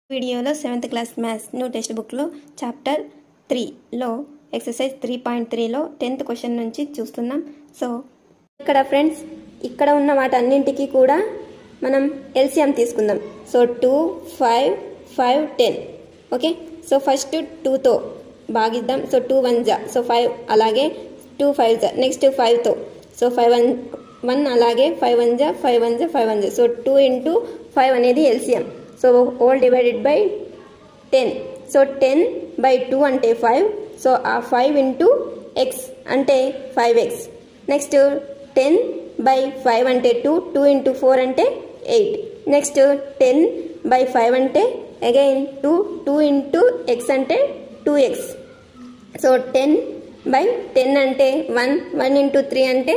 వీడియోలో 7th class maths new text బుక్లో chapter 3లో exercise 3.3లో 10th question నుంచి చూస్తున్నాం. సో ఇక్కడ ఫ్రెండ్స్ ఇక్కడ ఉన్న వాటన్నింటికి కూడా మనం ఎల్సిఎం తీసుకుందాం. సో 2, 5, 5, 10. ఓకే, సో ఫస్ట్ 2తో భాగిద్దాం. సో 2 1 జా, సో 5, అలాగే 2 5 జా, నెక్స్ట్ 5తో, సో 5 1 అలాగే 5 1 జా, 5 1 జా, 5 1 జా. సో 2 into 5 అనేది LCM. So all divided by 10. So 10 by 2 అంటే 5. సో ఆ 5 into x అంటే 5x. నెక్స్ట్ 10 by 5 అంటే 2, 2 into 4 అంటే 8. నెక్స్ట్ 10 by 5 అంటే అగైన్ 2, 2 into x అంటే 2x. సో 10 by 10 అంటే 1, 1 into 3 అంటే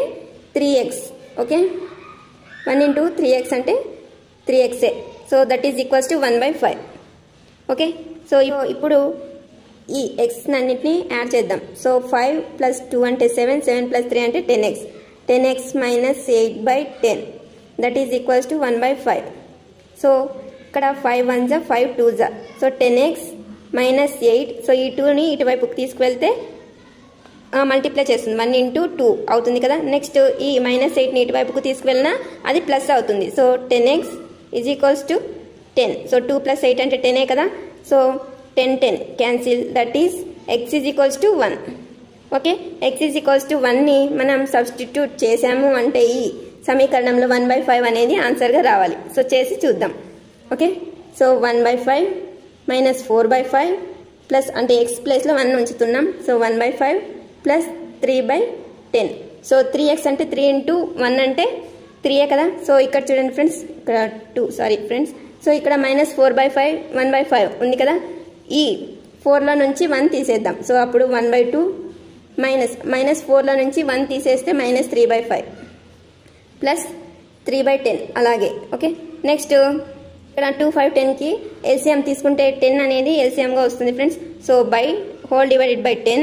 3x. ఓకే, 1 into 3x అంటే 3x. So that is equals to 1/5. Okay, so ఇప్పుడు ఈ ఎక్స్ అన్నిటిని యాడ్ చేద్దాం. సో 5 + 2 అంటే 7, 7 + 3 అంటే 10x. 10x - 8/10 that is equals to 1/5. So ఇక్కడ 5 1 జా, 5 2 జా. So 10x - 8. సో ఈ 2ని ఇటువైపుకి తీసుకువెళ్తే మల్టిప్లై చేస్తుంది, 1 into 2 అవుతుంది కదా. నెక్స్ట్ ఈ -8ని ఇటువైపుకు తీసుకువెళ్ళినా అది ప్లస్ అవుతుంది. So 10x is equals to 10. So 2 + 8 అంటే 10 కదా. So 10 10 cancel, that is x is equals to 1. Okay, x is equals to 1ని మనం సబ్స్టిట్యూట్ చేసాము అంటే ఈ సమీకరణంలో 1/5 అనేది ఆన్సర్గా రావాలి. సో చేసి చూద్దాం. ఓకే, సో 1/5 - 4/5 ప్లస్ అంటే x ప్లేస్లో 1 ఉంచుతున్నాం. So 1/5 plus 3/10. సో 3x అంటే 3 into 1 అంటే 3 కదా. సో ఇక్కడ చూడండి ఫ్రెండ్స్, ఇక్కడ 2 సారీ ఫ్రెండ్స్. సో ఇక్కడ -4/5 1/5 ఉంది కదా. ఈ 4లో నుంచి 1 తీసేద్దాం. సో అప్పుడు 1/2 -4లో నుంచి 1 తీసేస్తే -3/5 ప్లస్ 3/10 అలాగే. ఓకే, నెక్స్ట్ ఇక్కడ 2 5 10కి ఎల్సిఎం తీసుకుంటే 10 అనేది ఎల్సిఎంగా వస్తుంది friends. So by whole divided by 10.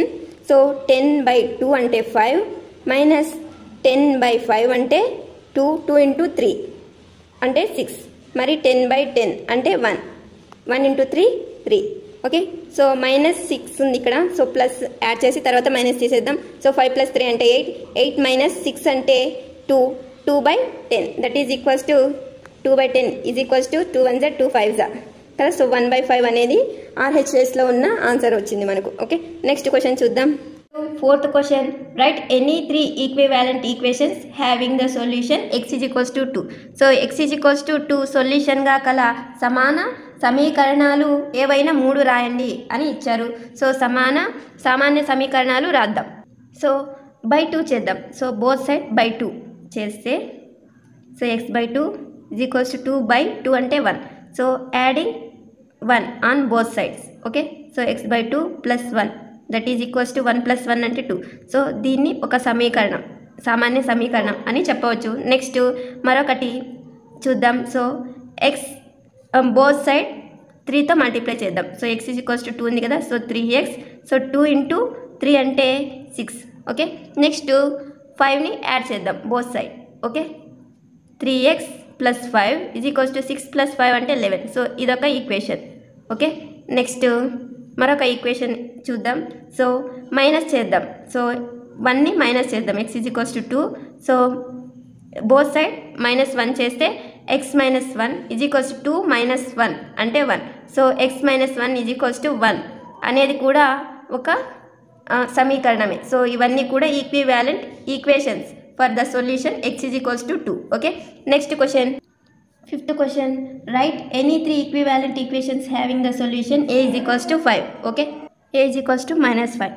So 10/2 అంటే 5 మైనస్ 10/5 అంటే 2, 2 into 3 అంటే 6. మరి 10/10 అంటే 1, 1 into 3 3. ఓకే, సో -6 ఉంది ఇక్కడ. సో ప్లస్ యాడ్ చేసి తర్వాత మైనస్ తీసేద్దాం. సో 5 + 3 అంటే 8, 8 - 6 అంటే 2, 2/10 that is equals to 2/10 is equals to 2 1 జా, 2 5 జా కదా. సో 1/5 అనేది RHSలో ఉన్న ఆన్సర్ వచ్చింది మనకు. ఓకే, నెక్స్ట్ క్వశ్చన్ చూద్దాం. 4th question, right any 3 equivalent equations having the solution x is equals to 2. So x is equals to 2 సొల్యూషన్గా కల సమాన సమీకరణాలు ఏవైనా 3 రాయండి అని ఇచ్చారు. సో సామాన్య సమీకరణాలు రాద్దాం. సో బై 2 చేద్దాం. సో బోత్ సైడ్ బై 2 చేస్తే so x/2 is equals to 2/2 అంటే 1. So adding 1 on both sides. Okay, so x/2 + 1 that is equals to 1 + 1 అంటే 2. సో దీన్ని ఒక సమీకరణం, సామాన్య సమీకరణం అని చెప్పవచ్చు. నెక్స్ట్ మరొకటి చూద్దాం. సో x బోత్ సైడ్ 3తో మల్టిప్లై చేద్దాం. So x is equals to 2 ఉంది కదా. So 3x. సో 2 into 3 అంటే 6. ఓకే, నెక్స్ట్ 5ని యాడ్ చేద్దాం both side. Okay, 3x + 5 is equals to 6 + 5 అంటే 11. సో ఇదొక ఈక్వేషన్. ఓకే, నెక్స్ట్ మరొక ఈక్వేషన్ చూద్దాం. సో మైనస్ చేద్దాం. సో 1ని మైనస్ చేద్దాం. x is equals to 2. So both side -1 చేస్తే x - 1 ఈజ్ ఈక్వల్స్ టు 2 - 1 అంటే 1. So x - 1 is equals to 1 అనేది కూడా ఒక సమీకరణమే. సో ఇవన్నీ కూడా equivalent equations for the solution x is equals to 2. Okay, next question 5th question, right any 3 equivalent equations having the solution a is equals to 5. Okay, a is equals to -5.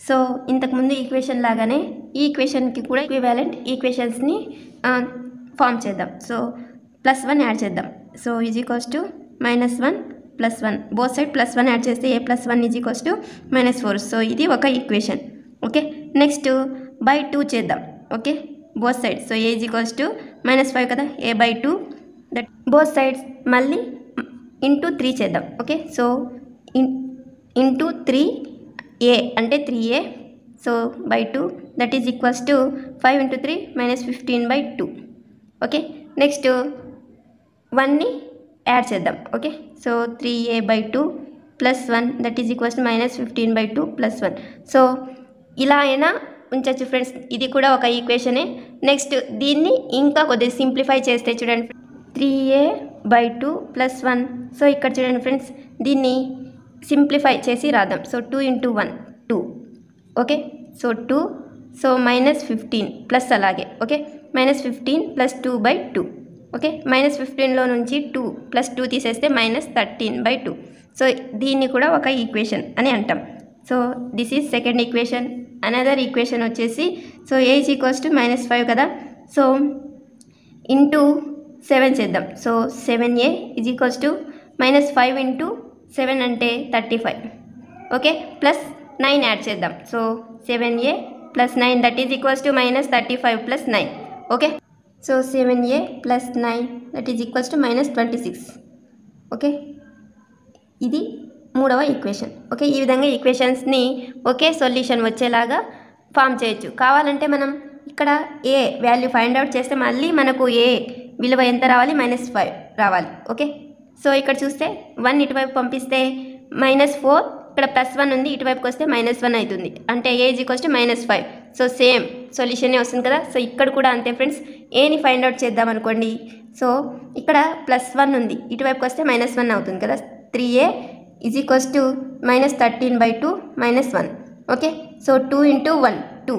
So ఇంతకుముందు equation లాగానే ఈ ఈక్వేషన్కి కూడా equivalent ఈక్వేషన్స్ని form చేద్దాం. So +1 add చేద్దాం. So is equals to -1 + 1 both side +1 add చేస్తే a + 1 is equals to -4. So ఇది ఒక equation. Okay, next by 2 చేద్దాం. Okay, both side. So a is equals to -5 కదా. a/2 దట్ బోత్ సైడ్స్ మళ్ళీ into 3 చేద్దాం. Okay, so into 3a అంటే 3a so by 2 that is equals to 5 into 3 minus 15/2 okay next 1ని add చేద్దాం okay so 3a/2 plus 1 that is equals to minus 15/2 plus 1 so ఇలా అయినా ఉంచచ్చు friends ఇది కూడా ఒక ఈక్వేషనే నెక్స్ట్ దీన్ని ఇంకా కొద్దిగా సింప్లిఫై చేస్తే చూడండి 3a/2 ప్లస్ 1 సో ఇక్కడ చూడండి ఫ్రెండ్స్ దీన్ని సింప్లిఫై చేసి రాద్దాం so 2 into 1 2 okay so 2 so minus 15 plus అలాగే okay minus 15 plus 2/2 okay minus 15లో నుంచి 2 ప్లస్ 2 తీసేస్తే మైనస్ 13/2 సో దీన్ని కూడా ఒక ఈక్వేషన్ అని అంటాం so this is second equation another equation వచ్చేసి so a is equals to -5 కదా సో ఇంటూ 7 చేద్దాం so 7a is equals to -5 into 7 అంటే 35 ఓకే ప్లస్ 9 యాడ్ చేద్దాం so 7a plus 9 that is equals to -35 plus 9 okay so 7a plus 9 that is equals to -26 okay ఇది మూడవ equation okay ఈ విధంగా ఈక్వేషన్స్ని ఒకే solution వచ్చేలాగా form చేయొచ్చు కావాలంటే మనం ఇక్కడ ఏ వాల్యూ ఫైండ్ అవుట్ చేస్తే మళ్ళీ మనకు ఏ విలువ ఎంత రావాలి -5 రావాలి ఓకే సో ఇక్కడ చూస్తే 1 ఇటువైపు పంపిస్తే -4 ఇక్కడ +1 ఉంది ఇటువైపుకి వస్తే -1 అవుతుంది అంటే a is equals to -5 so same సొల్యూషనే వస్తుంది కదా సో ఇక్కడ కూడా అంతే ఫ్రెండ్స్ ఏని ఫైండ్ అవుట్ చేద్దాం అనుకోండి సో ఇక్కడ +1 ఉంది ఇటువైపుకి వస్తే -1 అవుతుంది కదా 3a is equals to -13/2 -1 okay so 2 into 1 2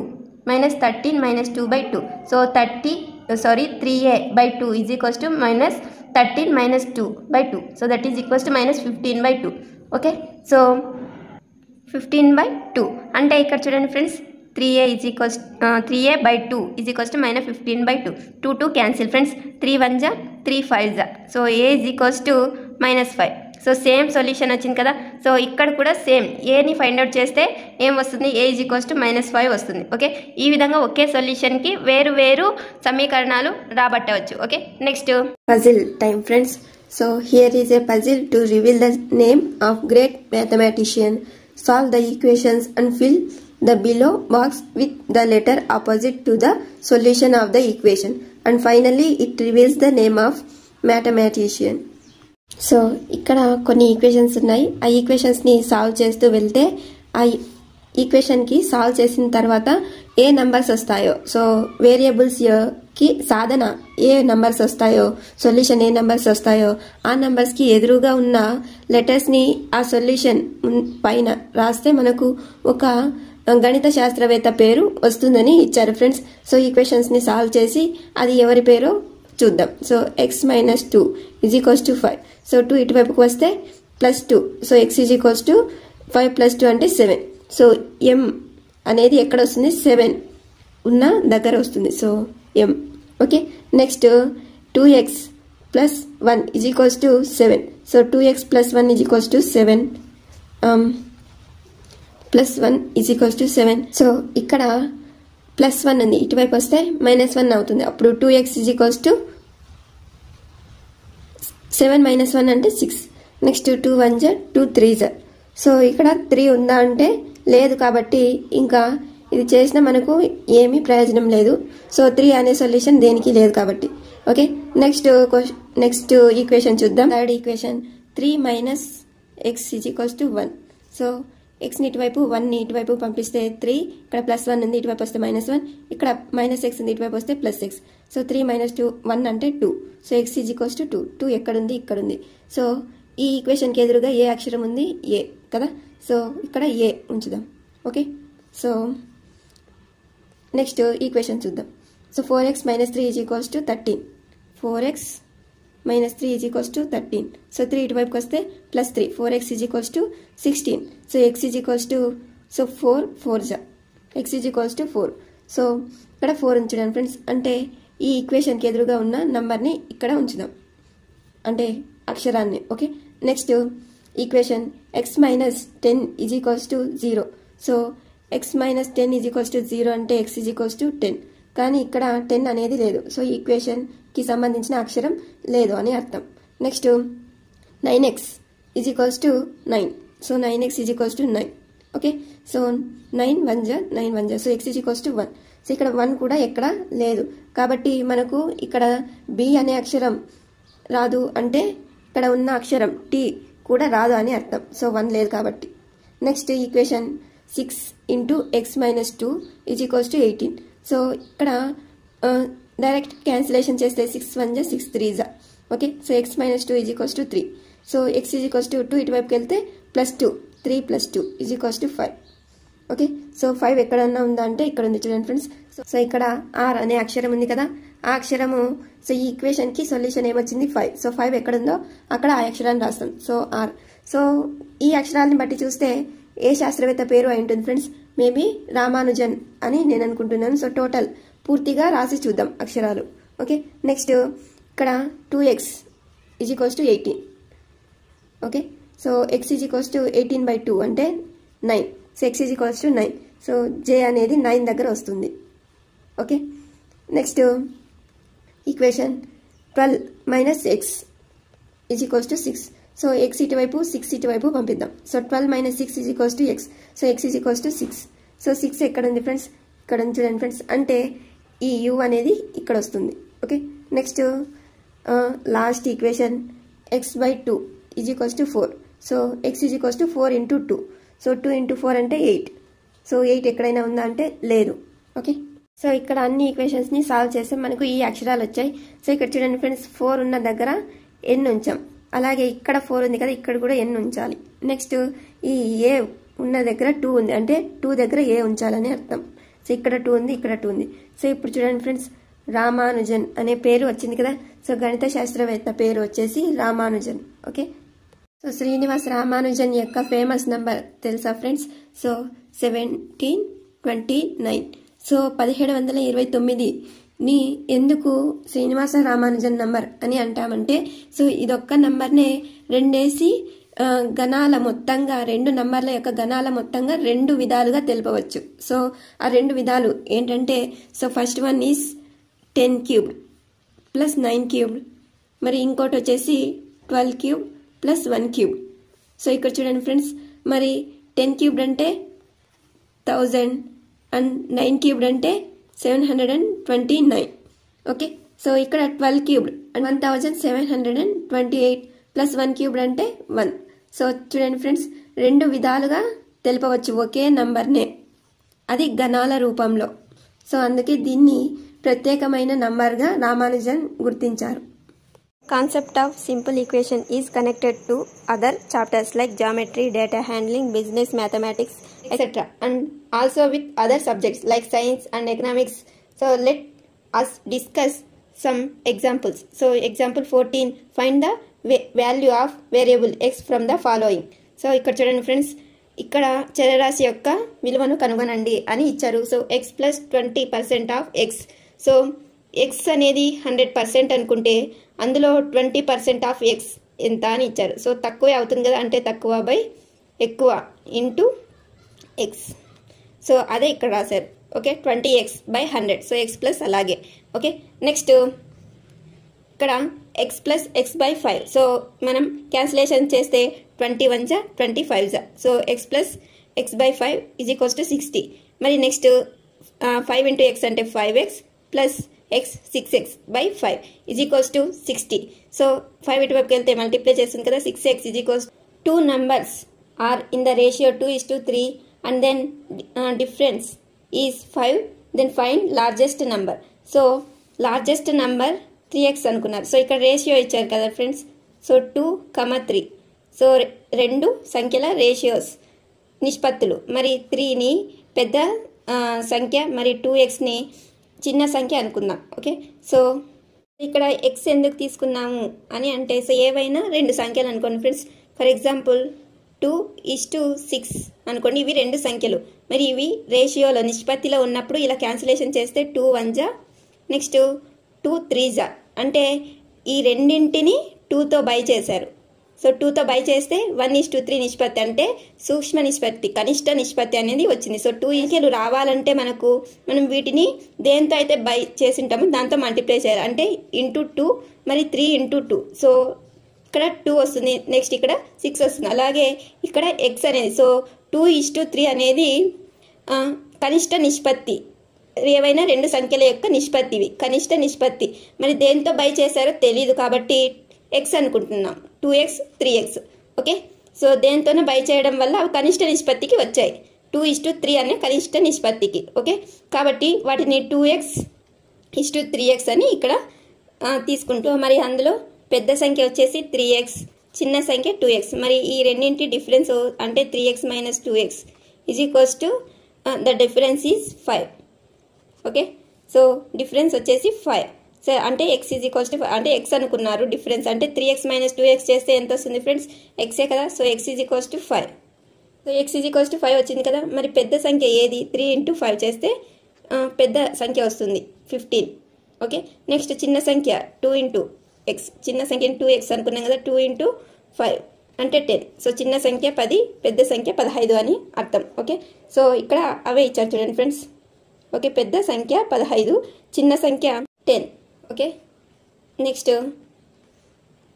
-13 -2/2 so 3a/2 is equals to -13 -2/2 so that is equals to -15/2 okay so 15/2 అంటే ఇక్కడ చూడండి friends 3a/2 is equals to -15/2 2 cancel friends 3 1 3 5 so a is equals to -5 so same solution వచ్చింది కదా so ఇక్కడ కూడా same ఏని find out చేస్తే ఏం వస్తుంది a ఈజ్ ఈక్వల్స్ టు -5 వస్తుంది ఓకే ఈ విధంగా ఒకే సొల్యూషన్కి వేరు వేరు సమీకరణాలు రాబట్టవచ్చు okay next puzzle time friends so here is a puzzle to reveal the name of great mathematician solve the equations and fill the below box with the letter opposite to the solution of the equation and finally it reveals the name of mathematician so ఇక్కడ కొన్ని equations ఉన్నాయి ఆ ఈక్వేషన్స్ని solve చేస్తూ వెళ్తే ఆ ఈక్వేషన్కి solve చేసిన తర్వాత ఏ numbers వస్తాయో సో వేరియబుల్స్కి సాధన ఏ నంబర్స్ వస్తాయో సొల్యూషన్ ఏ నంబర్స్ వస్తాయో ఆ నంబర్స్కి ఎదురుగా ఉన్న లెటర్స్ని ఆ సొల్యూషన్ పైన రాస్తే మనకు ఒక గణిత శాస్త్రవేత్త పేరు వస్తుందని ఇచ్చారు ఫ్రెండ్స్ సో ఈక్వేషన్స్ని సాల్వ్ చేసి అది ఎవరి పేరో చూద్దాం so x - 2 is equals to 5 so 2 ఇటువైపుకి వస్తే +2 so x is equals to 5 + 2 అంటే 7 సో m అనేది ఎక్కడ వస్తుంది 7 ఉన్న దగ్గర వస్తుంది so m okay next 2x + 1 is equals to 7 so 2x + 1 is equals to 7 +1 is equals to 7 so ఇక్కడ +1 ఉంది ఇటువైపు వస్తే -1 అవుతుంది అప్పుడు 2x ఈజ్ ఈక్వల్స్ టు 7 - 1 అంటే 6 నెక్స్ట్ 2 1 2 3 సో ఇక్కడ 3 ఉందా అంటే లేదు కాబట్టి ఇంకా ఇది చేసినా మనకు ఏమీ ప్రయోజనం లేదు సో 3 అనే సొల్యూషన్ దేనికి లేదు కాబట్టి ఓకే నెక్స్ట్ ఈక్వేషన్ చూద్దాం third equation 3 - x is equals to 1 so ఎక్స్ని ఇటువైపు 1ని ఇటువైపు పంపిస్తే 3 ఇక్కడ +1 ఉంది ఇటువైపు వస్తే -1 ఇక్కడ -x ఉంది ఇటువైపు వస్తే +x సో 3 - 2 1 అంటే 2 so x is equals to 2 2 ఎక్కడుంది ఇక్కడ ఉంది సో ఈ ఈక్వేషన్కి ఎదురుగా ఏ అక్షరం ఉంది ఏ కదా సో ఇక్కడ ఏ ఉంచుదాం ఓకే సో నెక్స్ట్ ఈక్వేషన్ చూద్దాం so 4x - 3 is equals to 13 4x - 3 is equals to 13 so 3 ఇటువైపుకి వస్తే +3 4x is equals to 16 so x is equals to so 4 4 x is equals to 4 so ఇక్కడ 4 ఉంచడం ఫ్రెండ్స్ అంటే ఈ ఈక్వేషన్కి ఎదురుగా ఉన్న నంబర్ని ఇక్కడ ఉంచుదాం అంటే అక్షరాన్ని okay next equation x - 10 is equals to 0 so x - 10 is equals to 0 అంటే x ఈజ్ ఈక్వల్స్ టు 10 కానీ ఇక్కడ 10 అనేది లేదు సో ఈక్వేషన్కి సంబంధించిన అక్షరం లేదు అని అర్థం next 9x is equals to 9 so 9x is equals to 9. Okay, so 9 1 జా 9 1 జా, so x is equals to 1. So ఇక్కడ 1 కూడా ఎక్కడ లేదు కాబట్టి మనకు ఇక్కడ b అనే అక్షరం రాదు, అంటే ఇక్కడ ఉన్న అక్షరం t కూడా రాదు అని అర్థం. సో 1 లేదు కాబట్టి. Next equation 6 into X minus 2 is equals to 18. So ఇక్కడ డైరెక్ట్ క్యాన్సిలేషన్ చేస్తే 6 1 జా 6 3 జా. Okay, so X minus 2 is equals to 3. So X is equals to 2 ఇటువైపుకి వెళ్తే +2 3 + 2 is equals to 5. Okay, so 5 ఎక్కడన్నా ఉందా అంటే ఇక్కడ ఉంది చూడండి ఫ్రెండ్స్. సో ఇక్కడ ఆర్ అనే అక్షరం ఉంది కదా, ఆ అక్షరము, సో ఈ ఈక్వేషన్కి సొల్యూషన్ ఏమొచ్చింది 5. సో 5 ఎక్కడ ఉందో అక్కడ ఆ అక్షరాన్ని రాస్తాం, సో ఆర్. సో ఈ అక్షరాలను బట్టి చూస్తే ఏ శాస్త్రవేత్త పేరు అయి ఉంటుంది ఫ్రెండ్స్? మేబీ రామానుజన్ అని నేను అనుకుంటున్నాను. సో టోటల్ పూర్తిగా రాసి చూద్దాం అక్షరాలు. ఓకే, నెక్స్ట్ ఇక్కడ 2x is equals to 18. Okay, so x is equals to 18/2 అంటే 9. So x is equals to 9. So j అనేది 9 దగ్గర వస్తుంది. Okay, next equation 12 - x is equals to 6. So x ఇటువైపు 6 ఇటువైపు పంపిద్దాం. So 12 - 6 is equals to x. So x is equals to 6. So 6 ఎక్కడ ఉంది friends? ఇక్కడ ఉంది చూడండి ఫ్రెండ్స్, అంటే ఈ u అనేది ఇక్కడ వస్తుంది. Okay, next last equation x/2 is equals to 4. So x is equals to 4 × 2. So 2 × 4 అంటే 8. సో 8 ఎక్కడైనా ఉందా అంటే లేదు. ఓకే, సో ఇక్కడ అన్ని ఈక్వేషన్స్ని సాల్వ్ చేస్తే మనకు ఈ అక్షరాలు వచ్చాయి. సో ఇక్కడ చూడండి ఫ్రెండ్స్, 4 ఉన్న దగ్గర n ఉంచాం, అలాగే ఇక్కడ 4 ఉంది కదా, ఇక్కడ కూడా n ఉంచాలి. నెక్స్ట్ ఈ a ఉన్న దగ్గర 2 ఉంది, అంటే 2 దగ్గర a ఉంచాలని అర్థం. సో ఇక్కడ 2 ఉంది, ఇక్కడ 2 ఉంది. సో ఇప్పుడు చూడండి ఫ్రెండ్స్, రామానుజన్ అనే పేరు వచ్చింది కదా. సో గణిత శాస్త్రవేత్త పేరు వచ్చేసి రామానుజన్. ఓకే, సో శ్రీనివాస్ రామానుజన్ యొక్క ఫేమస్ నంబర్ తెలుసా ఫ్రెండ్స్? సో 1729. సో 1729ని ఎందుకు శ్రీనివాస రామానుజన్ నంబర్ అని అంటామంటే, సో ఇదొక్క నంబర్నే రెండేసి గణాల మొత్తంగా, 2 నంబర్ల యొక్క గణాల మొత్తంగా 2 విధాలుగా తెలుపవచ్చు. సో ఆ 2 విధాలు ఏంటంటే, సో ఫస్ట్ వన్ ఈజ్ 10³ + 9³ మరి ఇంకోటి వచ్చేసి 12³ + 1³ సో ఇక్కడ చూడండి ఫ్రెండ్స్, మరి 10³ అంటే 1000 అండ్ 9³ అంటే 729. ఓకే, సో ఇక్కడ 12³ అండ్ 1728 + 1³ అంటే 1. సో చూడండి ఫ్రెండ్స్, 2 విధాలుగా తెలుపవచ్చు ఒకే నంబర్నే, అది గణాల రూపంలో. సో అందుకే దీన్ని ప్రత్యేకమైన నంబర్గా రామానుజన్ గుర్తించారు. Concept of simple equation is connected to other chapters like geometry, data handling, business, mathematics, etc. and also with other subjects like science and economics. So let us discuss some examples. So example 14, find the value of variable x from the following. So ఇక్కడ చూడండి friends, ఇక్కడ చరరాశి యొక్క విలువను కనుగొనండి అని ఇచ్చారు. So x + 20% of x. So x అనేది 100% అనుకుంటే అందులో 20% ఆఫ్ x ఎంత అని ఇచ్చారు. సో తక్కువే అవుతుంది కదా, అంటే తక్కువ బై ఎక్కువ ఇంటూ x. సో అదే ఇక్కడ రాశారు. Okay, 20x/100. So x plus అలాగే. ఓకే, నెక్స్ట్ ఇక్కడ x + x/5. సో మనం క్యాన్సిలేషన్ చేస్తే 21 జా 25 జా. So x + x/5 is equals to 60. మరి నెక్స్ట్ 5 × x అంటే 5x plus x 6x/5 is equals to 60. So 5 ఇటువైపుకి వెళ్తే మల్టిప్లై చేస్తుంది కదా, 6x is equals 2 numbers are in the ratio 2:3 and then difference is 5. then find largest number. So largest number 3x అనుకున్నారు. So ఇక్కడ ratio ఇచ్చారు కదా friends. So 2, 3. So 2 సంఖ్యల ratios నిష్పత్తులు. మరి 3ని పెద్ద సంఖ్య, మరి 2xని చిన్న సంఖ్య అనుకుందాం. ఓకే, సో ఇక్కడ x ఎందుకు తీసుకున్నాము అని అంటే, సో ఏవైనా 2 సంఖ్యలు అనుకోండి ఫ్రెండ్స్. ఫర్ ఎగ్జాంపుల్ 2:6 అనుకోండి, ఇవి 2 సంఖ్యలు. మరి ఇవి రేషియోలో నిష్పత్తిలో ఉన్నప్పుడు ఇలా క్యాన్సిలేషన్ చేస్తే 2 1 జా, నెక్స్ట్ 2 3 జా, అంటే ఈ రెండింటిని 2తో బై చేశారు. సో 2తో బై చేస్తే 1:3 నిష్పత్తి, అంటే సూక్ష్మ నిష్పత్తి, కనిష్ట నిష్పత్తి అనేది వచ్చింది. సో 2 సంఖ్యలు రావాలంటే మనం వీటిని దేంతో అయితే బై చేసింటామో దాంతో మల్టిప్లై చేయాలి, అంటే ఇంటూ 2 మరి 3 × 2. సో ఇక్కడ 2 వస్తుంది, నెక్స్ట్ ఇక్కడ 6 వస్తుంది. అలాగే ఇక్కడ ఎక్స్ అనేది, సో 2:3 అనేది కనిష్ట నిష్పత్తి, ఏవైనా రెండు సంఖ్యల యొక్క నిష్పత్తివి, కనిష్ట నిష్పత్తి. మరి దేంతో బై చేశారో తెలియదు కాబట్టి ఎక్స్ అనుకుంటున్నాం, 2x 3x. Okay, so దేంతోనే by చేయడం వల్ల అవి కనిష్ట నిష్పత్తికి వచ్చాయి, 2:3 అనే కనిష్ట నిష్పత్తికి. ఓకే, కాబట్టి వాటిని 2x:3x అని ఇక్కడ తీసుకుంటూ, మరి అందులో పెద్ద సంఖ్య వచ్చేసి 3x, చిన్న సంఖ్య 2x. మరి ఈ రెండింటి డిఫరెన్స్ అంటే 3x - 2x is equals to the difference is 5. Okay, so difference వచ్చేసి 5. సో అంటే x ఈజ్ ఈక్వల్స్ టు 5 అంటే x అనుకున్నారు డిఫరెన్స్, అంటే 3x - 2x చేస్తే ఎంత వస్తుంది ఫ్రెండ్స్, xే కదా. So x is equals to 5. So x is equals to 5 వచ్చింది కదా. మరి పెద్ద సంఖ్య ఏది, 3 × 5 చేస్తే పెద్ద సంఖ్య వస్తుంది 15. ఓకే, నెక్స్ట్ చిన్న సంఖ్య 2 × x, చిన్న సంఖ్యని 2x అనుకున్నాం కదా, 2 × 5 అంటే 10. సో చిన్న సంఖ్య 10, పెద్ద సంఖ్య 15 అని అర్థం. ఓకే, సో ఇక్కడ అవే ఇచ్చారు చూడండి ఫ్రెండ్స్. ఓకే, పెద్ద సంఖ్య 15, చిన్న సంఖ్య 10. ఓకే, నెక్స్ట్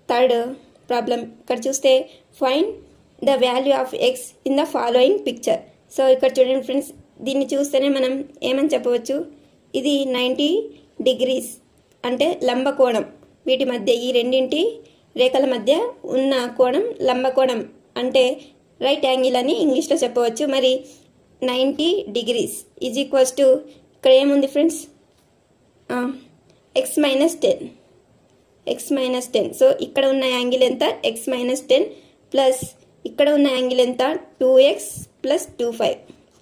థర్డ్ ప్రాబ్లం ఇక్కడ చూస్తే find the value of X in the following picture. So ఇక్కడ చూడండి ఫ్రెండ్స్, దీన్ని చూస్తేనే మనం ఏమని చెప్పవచ్చు, ఇది 90 డిగ్రీస్ అంటే లంబకోణం, వీటి మధ్య ఈ రెండింటి రేఖల మధ్య ఉన్న కోణం లంబకోణం అంటే రైట్ యాంగిల్ అని ఇంగ్లీష్లో చెప్పవచ్చు. మరి 90 డిగ్రీస్ ఈజ్ ఈక్వల్స్ టు ఇక్కడ ఏముంది ఫ్రెండ్స్, x - 10. సో ఇక్కడ ఉన్న యాంగిల్ ఎంత, x - 10 ప్లస్ ఇక్కడ ఉన్న యాంగిల్ ఎంత, 2x + 25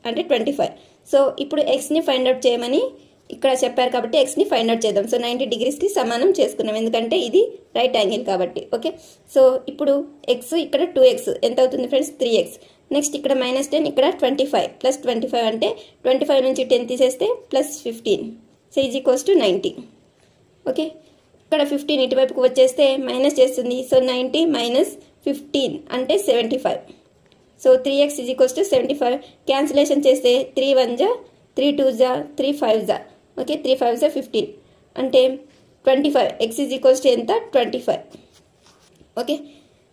అంటే 25. సో ఇప్పుడు ఎక్స్ని ఫైండ్ అవుట్ చేయమని ఇక్కడ చెప్పారు కాబట్టి ఎక్స్ని ఫైండ్ అవుట్ చేద్దాం. సో 90 డిగ్రీస్కి సమానం చేసుకున్నాం, ఎందుకంటే ఇది రైట్ యాంగిల్ కాబట్టి. ఓకే, సో ఇప్పుడు ఎక్స్ ఇక్కడ 2x ఎంత అవుతుంది ఫ్రెండ్స్, 3x. నెక్స్ట్ ఇక్కడ -10, ఇక్కడ 25 + 25 అంటే 25 నుంచి 10 తీసేస్తే +15. So is equals to 90. Okay, ఇక్కడ 15 ఇటువైపుకు వచ్చేస్తే మైనస్ చేస్తుంది. సో 90 - 15 అంటే 75. So 3x is equals to 75. Cancellation చేస్తే 3 1 జా 3 2 జా 3 5 జా. ఓకే, 3 5 జా 15 అంటే 25. x ఈజ్ ఈక్వల్స్ టు ఎంత, 25. ఓకే,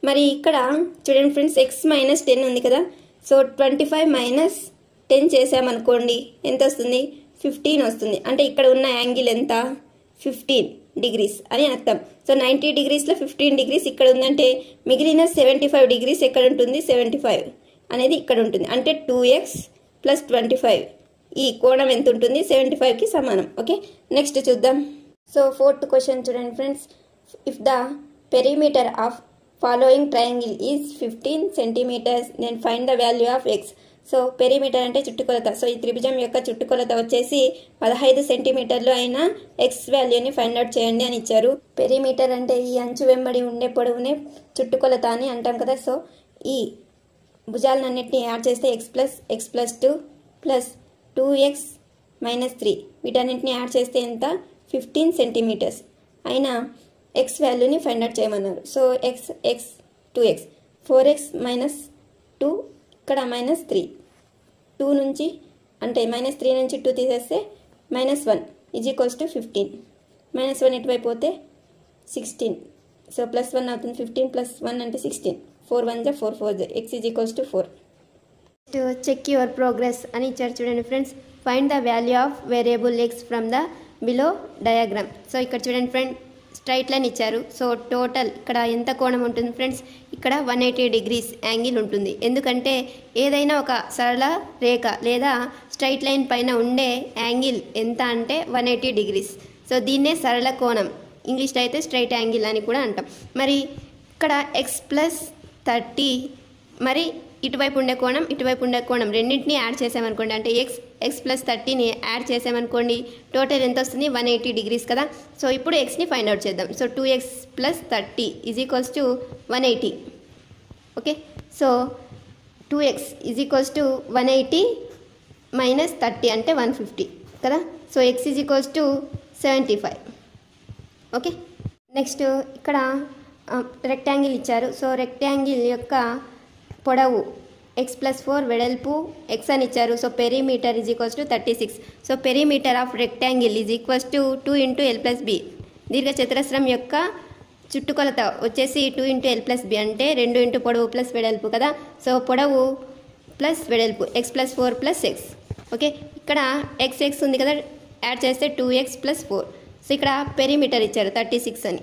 మరి ఇక్కడ చూడండి ఫ్రెండ్స్, x - 10 ఉంది కదా. సో 25 - 10 చేసామనుకోండి ఎంత వస్తుంది, 15 వస్తుంది. అంటే ఇక్కడ ఉన్న యాంగిల్ ఎంత, 15 డిగ్రీస్ అని అర్థం. సో 90 డిగ్రీస్లో 15 డిగ్రీస్ ఇక్కడ ఉందంటే మిగిలిన 75 డిగ్రీస్ ఎక్కడ ఉంటుంది, 75 అనేది ఇక్కడ ఉంటుంది. అంటే 2x + 25 ఈ కోణం ఎంత ఉంటుంది, 75కి సమానం. ఓకే, నెక్స్ట్ చూద్దాం. సో ఫోర్త్ క్వశ్చన్ చూడండి friends, if the perimeter of following triangle is 15 centimetres then find the value of x. So perimeter అంటే చుట్టుకొలత. సో ఈ త్రిభుజం యొక్క చుట్టుకొలత వచ్చేసి 15 సెంటీమీటర్లు అయిన ఎక్స్ వాల్యూని ఫైండ్ అవుట్ చేయండి అని ఇచ్చారు. పెరిమీటర్ అంటే ఈ అంచు వెంబడి ఉండే పొడవునే చుట్టుకొలత అని అంటాం కదా. సో ఈ భుజాలన్నింటినీ యాడ్ చేస్తే x + 2 + 2x - 3 వీటన్నింటినీ యాడ్ చేస్తే ఎంత, 15 సెంటీమీటర్స్ అయినా ఎక్స్ వాల్యూని ఫైండ్ అవుట్ చేయమన్నారు. సో x 2x 4x - 2 ఇక్కడ -3, 2 నుంచి అంటే -3 నుంచి 2 తీసేస్తే -1 ఈజ్ ఈక్వల్స్ టు 15. -1 ఇటువైపు పోతే 16. సో +1 అవుతుంది, 15 + 1 అంటే 16. 4 1 జా 4 4 జా x is equals to 4. Check your progress అని ఇచ్చారు చూడండి friends. Find the value of variable x from the below diagram. So ఇక్కడ చూడండి ఫ్రెండ్, స్ట్రైట్ లైన్ ఇచ్చారు. సో టోటల్ ఇక్కడ ఎంత కోణం ఉంటుంది ఫ్రెండ్స్, ఇక్కడ 180 డిగ్రీస్ యాంగిల్ ఉంటుంది. ఎందుకంటే ఏదైనా ఒక సరళ రేఖ లేదా స్ట్రైట్ లైన్ పైన ఉండే యాంగిల్ ఎంత అంటే 180 డిగ్రీస్. సో దీన్నే సరళ కోణం, ఇంగ్లీష్లో అయితే స్ట్రైట్ యాంగిల్ అని కూడా అంటాం. మరి ఇక్కడ x + 30 మరి ఇటువైపు ఉండే కోణం ఇటువైపు ఉండే కోణం రెండింటినీ యాడ్ చేసామనుకోండి, అంటే x + 30ని యాడ్ చేసామనుకోండి, టోటల్ ఎంత వస్తుంది, 180 డిగ్రీస్ కదా. సో ఇప్పుడు ఎక్స్ని ఫైండ్ అవుట్ చేద్దాం. So 2x + 30 is equals to 180. Okay, so 2x is equals to 180 - 30 అంటే 150 కదా. So x is equals to 75. Okay, next ఇక్కడ రెక్టాంగిల్ ఇచ్చారు. సో రెక్టాంగిల్ యొక్క పొడవు x + 4 వెడల్పు x అని ఇచ్చారు. So perimeter is equals to 36. So perimeter of rectangle is equals to 2 × l + b. దీర్ఘచతురస్రం యొక్క చుట్టుకొలత వచ్చేసి 2 × L + B అంటే 2 × పొడవు ప్లస్ వెడల్పు కదా. సో పొడవు ప్లస్ వెడల్పు x + 4 + x. ఓకే, ఇక్కడ x ఉంది కదా, యాడ్ చేస్తే 2x + 4. సో ఇక్కడ పెరిమీటర్ ఇచ్చారు 36 అని.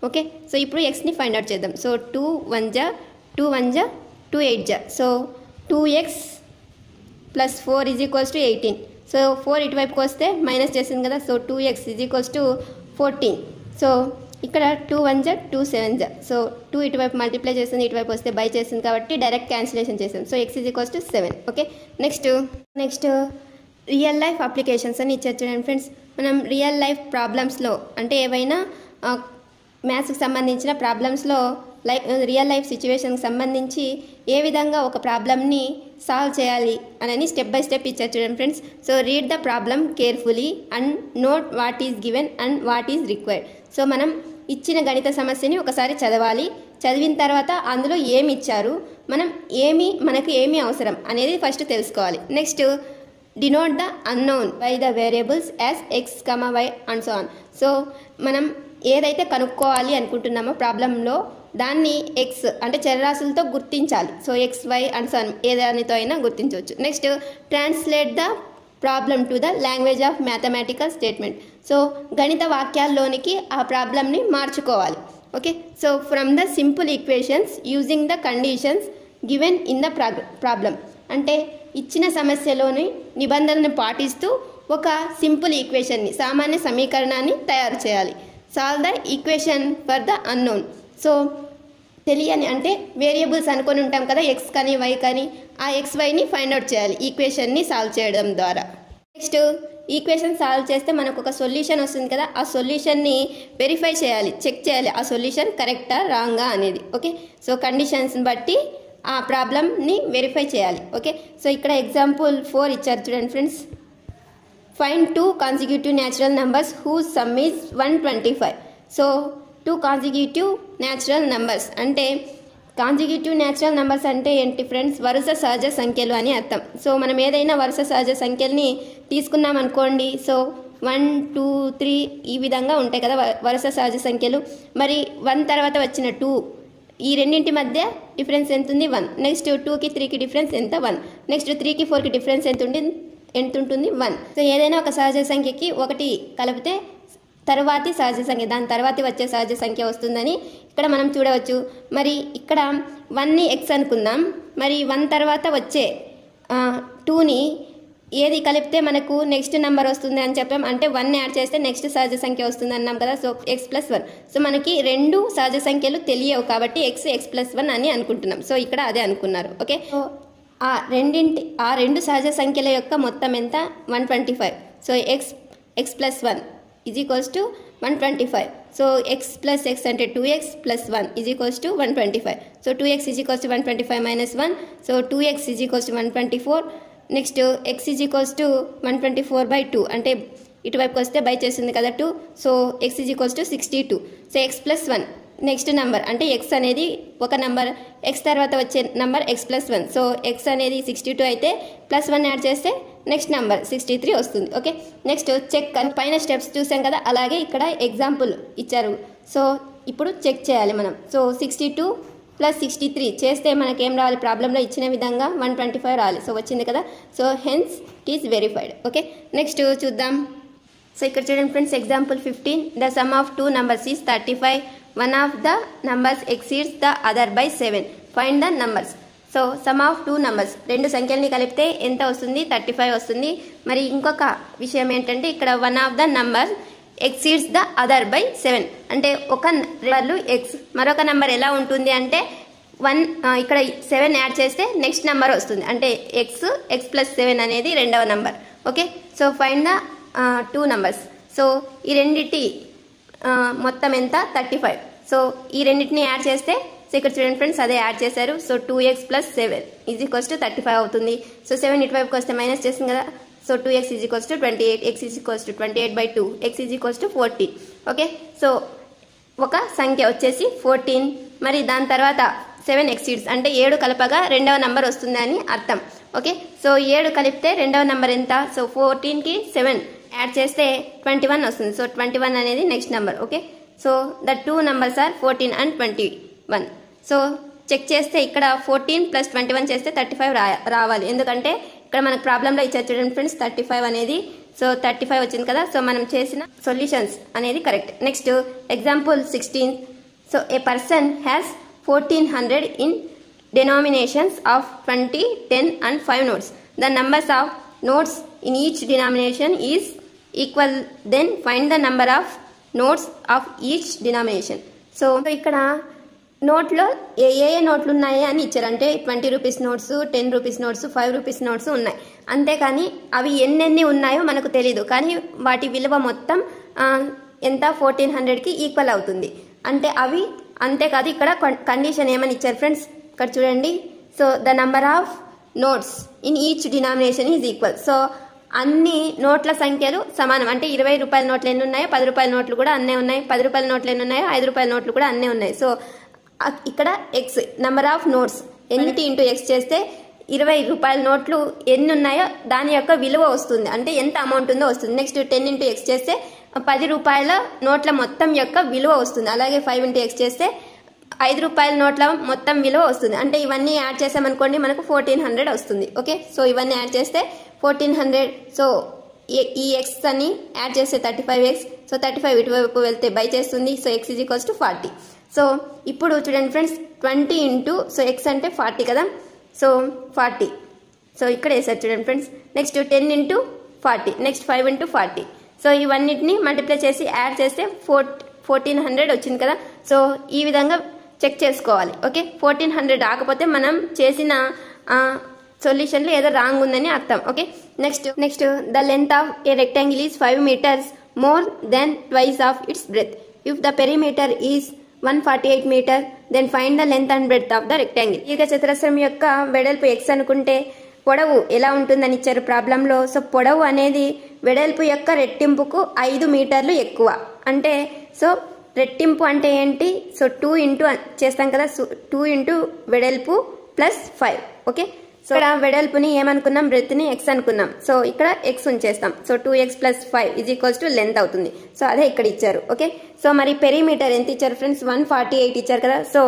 ఓకే, సో ఇప్పుడు ఎక్స్ని ఫైండ్ అవుట్ చేద్దాం. సో 2 1 జా 2 1 జా 2 8 జా. So 2x + 4 = 18. సో 4 ఇటువైపుకి వస్తే మైనస్ చేసింది కదా. So 2x = 14. సో ఇక్కడ 2 1 జా 2 7 జా. సో 2 ఇటువైపు మల్టిప్లై చేసింది, ఇటువైపు వస్తే బై చేసింది కాబట్టి డైరెక్ట్ క్యాన్సిలేషన్ చేసాం. So x = 7. Okay, next real life applications అని ఇచ్చారు చూడండి ఫ్రెండ్స్. మనం రియల్ లైఫ్ ప్రాబ్లమ్స్లో అంటే ఏవైనా మ్యాథ్స్కి సంబంధించిన ప్రాబ్లమ్స్లో రియల్ లైఫ్ సిచ్యువేషన్కి సంబంధించి ఏ విధంగా ఒక ప్రాబ్లమ్ని సాల్వ్ చేయాలి అని స్టెప్ బై స్టెప్ ఇచ్చారు చూడండి friends. So read the problem carefully and note what is given and what is required. So మనం ఇచ్చిన గణిత సమస్యని ఒకసారి చదవాలి. చదివిన తర్వాత అందులో ఏమి ఇచ్చారు, మనకు ఏమి అవసరం అనేది ఫస్ట్ తెలుసుకోవాలి. Next denote the unknown by the variables as x, y and so on. So మనం ఏదైతే కనుక్కోవాలి అనుకుంటున్నామో ప్రాబ్లంలో దాన్ని x అంటే చరరాశులతో గుర్తించాలి. So x, y and so on a దానితో అయినా గుర్తించవచ్చు. Next translate the problem to the language of mathematical statement. So గణిత వాక్యాల్లోనికి ఆ ప్రాబ్లమ్ని మార్చుకోవాలి. Okay, so from the simple equations using the conditions given in the problem అంటే ఇచ్చిన సమస్యలోని నిబంధనను పాటిస్తూ ఒక సింపుల్ ఈక్వేషన్ని సామాన్య సమీకరణాన్ని తయారు చేయాలి. Solve the equation for the unknown. So తెలియని అంటే వేరియబుల్స్ అనుకొని ఉంటాం కదా, x కానీ y కానీ, ఆ xyని ఫైండ్ అవుట్ చేయాలి ఈక్వేషన్ని సాల్వ్ చేయడం ద్వారా. నెక్స్ట్ ఈక్వేషన్ సాల్వ్ చేస్తే మనకు ఒక సొల్యూషన్ వస్తుంది కదా, ఆ సొల్యూషన్ని వెరిఫై చేయాలి, చెక్ చేయాలి ఆ సొల్యూషన్ కరెక్టా రాంగా అనేది. ఓకే, సో కండిషన్స్ని బట్టి ఆ ప్రాబ్లమ్ని వెరిఫై చేయాలి. ఓకే, సో ఇక్కడ ఎగ్జాంపుల్ 4 ఇచ్చారు చూడండి friends. Find 2 consecutive natural numbers whose sum is 125. So 2 consecutive natural numbers అంటే కాన్సిక్యూటివ్ న్యాచురల్ నెంబర్స్ అంటే ఏంటి ఫ్రెండ్స్, వరుస సహజ సంఖ్యలు అని అర్థం. సో మనం ఏదైనా వరుస సహజ సంఖ్యల్ని తీసుకున్నాం అనుకోండి, సో 1 2 3 ఈ విధంగా ఉంటాయి కదా వరుస సహజ సంఖ్యలు. మరి 1 తర్వాత వచ్చిన 2 ఈ రెండింటి మధ్య డిఫరెన్స్ ఎంత ఉంది 1. నెక్స్ట్ 2కి 3కి డిఫరెన్స్ ఎంత 1. నెక్స్ట్ 3కి 4కి డిఫరెన్స్ ఎంత ఉంటుంది 1. సో ఏదైనా ఒక సహజ సంఖ్యకి 1 కలిపితే తరువాతి సహజ సంఖ్య, దాని తర్వాతి వచ్చే సహజ సంఖ్య వస్తుందని ఇక్కడ మనం చూడవచ్చు. మరి ఇక్కడ 1ని x అనుకుందాం, మరి 1 తర్వాత వచ్చే 2ని ఏది కలిపితే మనకు నెక్స్ట్ నెంబర్ వస్తుంది అని చెప్పాం. అంటే 1 యాడ్ చేస్తే నెక్స్ట్ సహజ సంఖ్య వస్తుంది అన్నాం కదా. So x + 1. సో మనకి 2 సహజ సంఖ్యలు తెలియవు కాబట్టి x + 1 అని అనుకుంటున్నాం. సో ఇక్కడ అదే అనుకున్నారు. ఓకే, సో ఆ 2 సహజ సంఖ్యల యొక్క మొత్తం ఎంత 125. So x + 1 = 125. So x + x అంటే 2x + 1 = 125. So 2x = 125 - 1. So 2x = 124. Next x = 124/2 అంటే ఇటువైపుకి వస్తే బై చేస్తుంది కదా 2. So x = 62. So x + 1 next number అంటే x అనేది ఒక నెంబర్, x తర్వాత వచ్చే నెంబర్ x + 1. సో x అనేది 62 అయితే +1 యాడ్ చేస్తే నెక్స్ట్ నెంబర్ 63 వస్తుంది. ఓకే, నెక్స్ట్ చెక్ అని పైన స్టెప్స్ చూసాం కదా, అలాగే ఇక్కడ ఎగ్జాంపుల్ ఇచ్చారు. సో ఇప్పుడు చెక్ చేయాలి మనం. సో 62 + 63 చేస్తే మనకేం రావాలి, ప్రాబ్లంలో ఇచ్చిన విధంగా 125 రావాలి. సో వచ్చింది కదా. So hence it is verified. Okay, next చూద్దాం. సో ఇక్కడ చూడండి friends, example 15. The sum of 2 numbers is 35. One of the numbers exceeds the other by 7. Find the numbers. So some of 2 numbers 2 సంఖ్యల్ని కలిపితే ఎంత వస్తుంది 35 వస్తుంది. మరి ఇంకొక విషయం ఏంటంటే ఇక్కడ one of the number exceeds the other by 7 అంటే ఒక నెంబర్లు ఎక్స్, మరొక నెంబర్ ఎలా ఉంటుంది అంటే 1 ఇక్కడ 7 యాడ్ చేస్తే నెక్స్ట్ నెంబర్ వస్తుంది అంటే x + 7 అనేది రెండవ number. Okay, so find the 2 numbers. So ఈ రెండిటి మొత్తం ఎంత 35. సో ఈ రెండింటిని యాడ్ చేస్తే, సో ఇక్కడ చూడండి ఫ్రెండ్స్ అదే యాడ్ చేశారు. సో 2x + 7 = 35 అవుతుంది. సో 7 ఇటువైపుకి వస్తే మైనస్ చేస్తుంది కదా. So 2x = 28, x = 28/2, x = 14. Okay, so ఒక సంఖ్య వచ్చేసి 14. మరి దాని తర్వాత 7 ఎక్సీడ్స్ అంటే 7 కలపగా రెండవ నెంబర్ వస్తుంది అని అర్థం. ఓకే, సో 7 కలిపితే రెండవ నెంబర్ ఎంత, సో 14కి 7 యాడ్ చేస్తే 21 వస్తుంది. సో 21 అనేది next number. Okay, so the two numbers are 14 and 21. So check చేస్తే ఇక్కడ 14 + 21 చేస్తే 35 రావాలి. ఎందుకంటే ఇక్కడ మనకు ప్రాబ్లంలో ఇచ్చారు చూడండి ఫ్రెండ్స్ 35 అనేది. సో 35 వచ్చింది కదా. సో మనం చేసిన సొల్యూషన్స్ అనేది correct. Next example 16. So A person has 1400 in denominations of 20, 10 and 5 notes. The numbers of notes in each denomination is equal. Then find the number of notes of each denomination. So ఇక్కడ నోట్లో ఏ నోట్లు ఉన్నాయి అని ఇచ్చారు. అంటే 20 rupees notes, 10 rupees notes, 5 rupees notes ఉన్నాయి. అంతేకాని అవి ఎన్నెన్ని ఉన్నాయో మనకు తెలియదు. కానీ వాటి విలువ మొత్తం ఎంత 1400కి ఈక్వల్ అవుతుంది. అంటే అవి అంతేకాదు ఇక్కడ కండిషన్ ఏమని ఇచ్చారు ఫ్రెండ్స్ ఇక్కడ చూడండి. So the number of notes in each denomination is equal. So అన్ని నోట్ల సంఖ్యలు సమానం. అంటే 20 రూపాయల నోట్లు ఎన్ని ఉన్నాయో 10 రూపాయల నోట్లు కూడా అన్నే ఉన్నాయి. 10 రూపాయల నోట్లు ఎన్ని ఉన్నాయో 5 రూపాయల నోట్లు కూడా అన్నే ఉన్నాయి. సో ఇక్కడ ఎక్స్ నంబర్ ఆఫ్ నోట్స్ ఎన్నిటి ఇంటూ ఎక్స్ చేస్తే 20 రూపాయల నోట్లు ఎన్ని ఉన్నాయో దాని యొక్క విలువ వస్తుంది. అంటే ఎంత అమౌంట్ ఉందో వస్తుంది. నెక్స్ట్ 10 ఇంటూ ఎక్స్ చేస్తే 10 రూపాయల నోట్ల మొత్తం యొక్క విలువ వస్తుంది. అలాగే 5 ఇంటూ ఎక్స్ చేస్తే 5 రూపాయల నోట్ల మొత్తం విలువ వస్తుంది. అంటే ఇవన్నీ యాడ్ చేసామనుకోండి మనకు 1400 వస్తుంది. ఓకే, సో ఇవన్నీ యాడ్ చేస్తే 1400. సో ఈ ఎక్స్ అన్ని యాడ్ చేస్తే 35x. సో 35 ఇటువైపు వెళ్తే బై చేస్తుంది. So x is equals to 40. So ఇప్పుడు చూడండి ఫ్రెండ్స్ 20 ఇంటూ సో x అంటే 40 కదా. సో 40. సో ఇక్కడ వేసారు చూడండి friends. Next 10 into 40, next 5 into 40. So ఇవన్నిటిని మల్టిప్లై చేసి యాడ్ చేస్తే 1400 వచ్చింది కదా. సో ఈ విధంగా చెక్ చేసుకోవాలి. ఓకే, 1400 రాకపోతే మనం చేసిన సొల్యూషన్లో ఏదో రాంగ్ ఉందని అర్థం. Okay, next the length of a rectangle is 5 meters more than twice of its breadth. If the perimeter is 148 meters, then find the length and breadth of the rectangle. దీర్ఘ చతురస్రం యొక్క వెడల్పు x అనుకుంటే పొడవు ఎలా ఉంటుందని ఇచ్చారు ప్రాబ్లంలో. సో పొడవు అనేది వెడల్పు యొక్క రెట్టింపుకు 5 మీటర్లు ఎక్కువ. అంటే సో రెట్టింపు అంటే ఏంటి? సో 2 ఇంటూ చేస్తాం కదా. సో 2 ఇంటూ వెడల్పు ప్లస్ 5. ఓకే, సో ఇక్కడ వెడల్పుని ఏమనుకున్నాం? బ్రెత్ని x అనుకున్నాం. సో ఇక్కడ x ఉంచేస్తాం. So 2x + 5 is equals to length అవుతుంది. సో అదే ఇక్కడ ఇచ్చారు. ఓకే, సో మరి పెరిమీటర్ ఎంత ఇచ్చారు ఫ్రెండ్స్? 148 ఇచ్చారు కదా. సో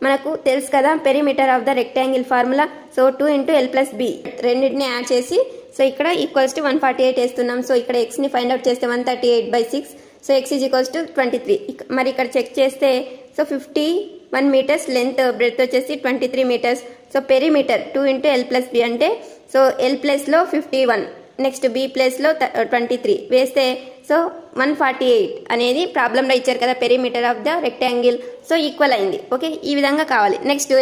మనకు తెలుసు కదా perimeter of the rectangle formula. So 2 into l + b రెండింటిని యాడ్ చేసి సో ఇక్కడ ఈక్వల్స్ టు 148 వేస్తున్నాం. సో ఇక్కడ x ని ఫైండ్ అవుట్ చేస్తే 138/6. So x is equals to 23. మరి ఇక్కడ చెక్ చేస్తే సో 51 meters లెంత్, బ్రెడ్త్ వచ్చేసి 23 meters. So perimeter 2 into l + b అంటే సో l ప్లేస్లో 51, నెక్స్ట్ b ప్లేస్లో 23 వేస్తే సో 148 అనేది ప్రాబ్లంలో ఇచ్చారు కదా perimeter of the rectangle. So equal అయింది. ఓకే, ఈ విధంగా కావాలి. Next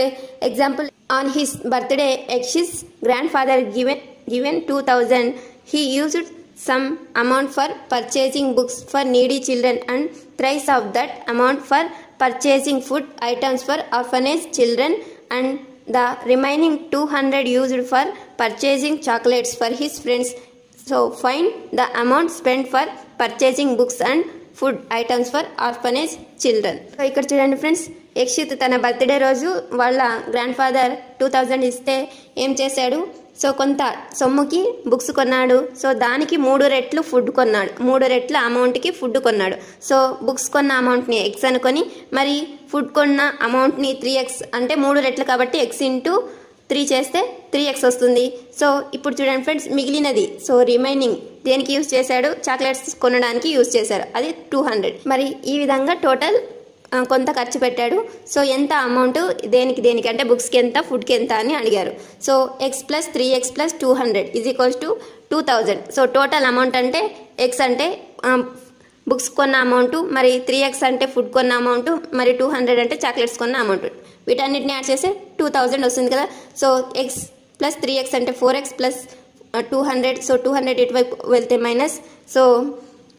example on his birthday X grand father given 2000. He used some amount for purchasing books for needy children and thrice of that amount for purchasing food items for orphanage children, and the remaining 200 used for purchasing chocolates for his friends. So find the amount spent for purchasing books and food items for orphanage children. So ఇక్కడ చూడండి friends, Yakshit తన birthday రోజు వాళ్ళ grand father 2000 ఇస్తే ఏం చేశాడు? So కొంత సొమ్ముకి బుక్స్ కొన్నాడు. సో దానికి 3 రెట్లు ఫుడ్ కొన్నాడు. 3 రెట్ల అమౌంట్కి ఫుడ్ కొన్నాడు. సో బుక్స్ కొన్న అమౌంట్ని x అనుకొని మరి ఫుడ్ కొన్న అమౌంట్ని 3x అంటే 3 రెట్లు కాబట్టి x ఇంటూ 3 చేస్తే 3x వస్తుంది. సో ఇప్పుడు చూడండి ఫ్రెండ్స్ మిగిలినది సో రిమైనింగ్ దేనికి యూజ్ చేశాడు? చాక్లెట్స్ కొనడానికి యూజ్ చేశారు. అది 200. మరి ఈ విధంగా టోటల్ కొంత ఖర్చు పెట్టాడు. సో ఎంత అమౌంట్ దేనికి అంటే బుక్స్కి ఎంత, ఫుడ్కి ఎంత అని అడిగారు. So x + 3x + 200 is equals to 2000. So total amount అంటే x అంటే బుక్స్ కొన్న అమౌంట్, మరి 3x అంటే ఫుడ్ కొన్న అమౌంట్, మరి 200 అంటే చాక్లెట్స్ కొన్న అమౌంట్. వీటన్నిటిని యాడ్ చేస్తే 2000 వస్తుంది కదా. సో x + 3x అంటే 4x + 200. సో 200 ఇటువైపు వెళ్తే మైనస్. సో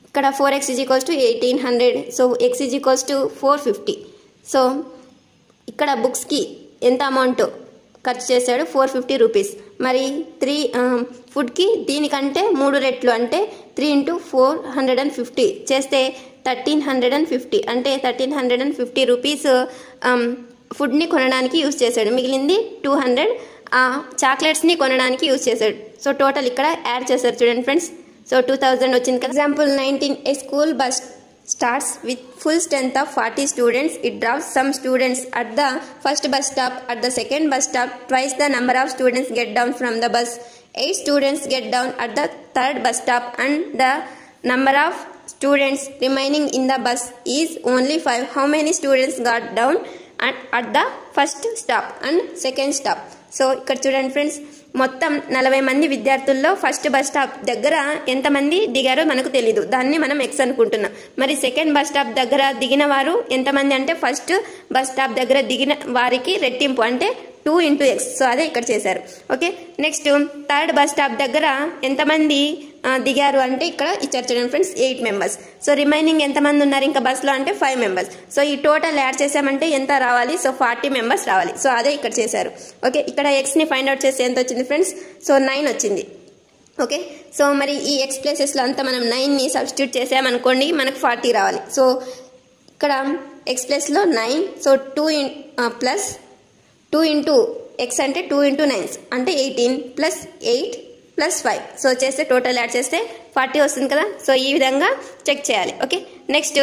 ఇక్కడ 4x is equals to 1800. So x is equals to 450. So ఇక్కడ బుక్స్కి ఎంత అమౌంట్ ఖర్చు చేశాడు? 450 రూపీస్. మరి ఫుడ్కి దీనికంటే 3 రెట్లు అంటే 3 ఇంటూ 450 చేస్తే 1350. అంటే 1350 రూపీస్ ఫుడ్ని కొనడానికి యూజ్ చేశాడు. మిగిలింది 200 చాక్లెట్స్ని కొనడానికి యూజ్ చేశాడు. సో టోటల్ ఇక్కడ యాడ్ చేశారు చూడండి ఫ్రెండ్స్. సో 2000 వచ్చింది కదా. Example 19. A school bus starts with full strength of 40 students. It drops some students at the first bus stop. At the second bus stop, twice the number of students get down from the bus. 8 students get down at the third bus stop, and the number of students remaining in the bus is only 5. How many students got down at the first stop and second stop? So ఇక్కడ చూడండి friends, మొత్తం 40 మంది విద్యార్థుల్లో first bus stop దగ్గర ఎంతమంది దిగారో మనకు తెలీదు, దాన్ని మనం ఎక్స్ అనుకుంటున్నాం. మరి సెకండ్ బస్ స్టాప్ దగ్గర దిగిన వారు ఎంతమంది అంటే ఫస్ట్ బస్ స్టాప్ దగ్గర దిగిన వారికి రెట్టింపు అంటే 2 into x. సో అదే ఇక్కడ చేశారు. Okay, next third bus stop దగ్గర ఎంతమంది దిగారు అంటే ఇక్కడ ఇచ్చారు చూడండి ఫ్రెండ్స్, 8 members. సో రిమైనింగ్ ఎంతమంది ఉన్నారు ఇంకా బస్లో అంటే 5 members. సో ఈ టోటల్ యాడ్ చేసామంటే ఎంత రావాలి? సో 40 members రావాలి. సో అదే ఇక్కడ చేశారు. ఓకే, ఇక్కడ ఎక్స్ని ఫైండ్ అవుట్ చేస్తే ఎంత వచ్చింది ఫ్రెండ్స్? సో 9 వచ్చింది. ఓకే, సో మరి ఈ ఎక్స్ ప్లేసెస్లో అంతా మనం 9ని సబ్స్టిట్యూట్ చేసామనుకోండి, మనకు 40 రావాలి. సో ఇక్కడ ఎక్స్ ప్లేస్లో 9, సో 2 into x అంటే 2 into 9 అంటే 18 ప్లస్ 8 ప్లస్ 5. సో చేస్తే టోటల్ యాడ్ చేస్తే 40 వస్తుంది కదా. సో ఈ విధంగా చెక్ చేయాలి. ఓకే, నెక్స్ట్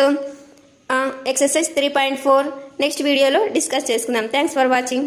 ఎక్సర్సైజ్ 3.4 నెక్స్ట్ వీడియోలో డిస్కస్ చేసుకుందాం. Thanks for watching.